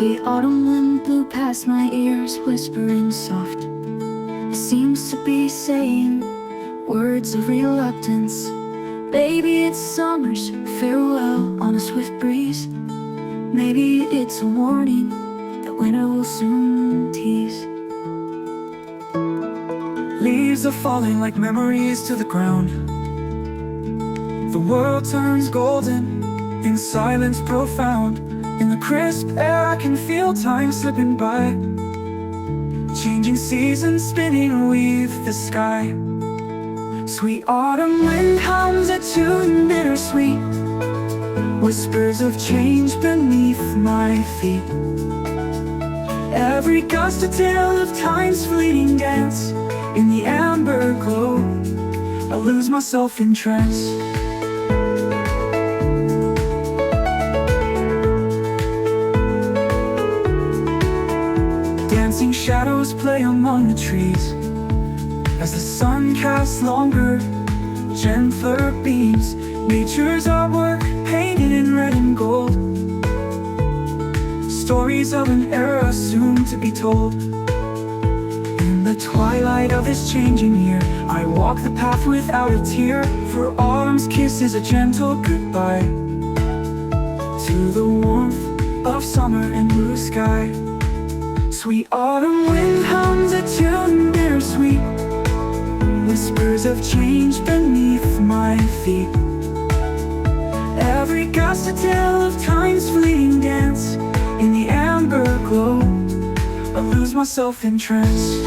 Sweet autumn wind blew past my ears, whispering soft. It seems to be saying words of reluctance. Baby, it's summer's farewell on a swift breeze. Maybe it's a warning that winter will soon tease. Leaves are falling like memories to the ground. The world turns golden in silence profound. In the crisp air I can feel time slipping by. Changing seasons spinning with the sky. Sweet autumn wind hums a tune bittersweet. Whispers of change beneath my feet. Every gust a tale of time's fleeting dance. In the amber glow I lose myself in trance. Dancing shadows play among the trees as the sun casts longer, gentler beams. Nature's artwork painted in red and gold. Stories of an era soon to be told. In the twilight of this changing year, I walk the path without a tear. For autumn's kiss is a gentle goodbye to the warmth of summer and blue sky. Sweet autumn wind hums a tune bittersweet. Whispers of change beneath my feet. Every gust a tale of time's fleeting dance. In the amber glow I lose myself in trance.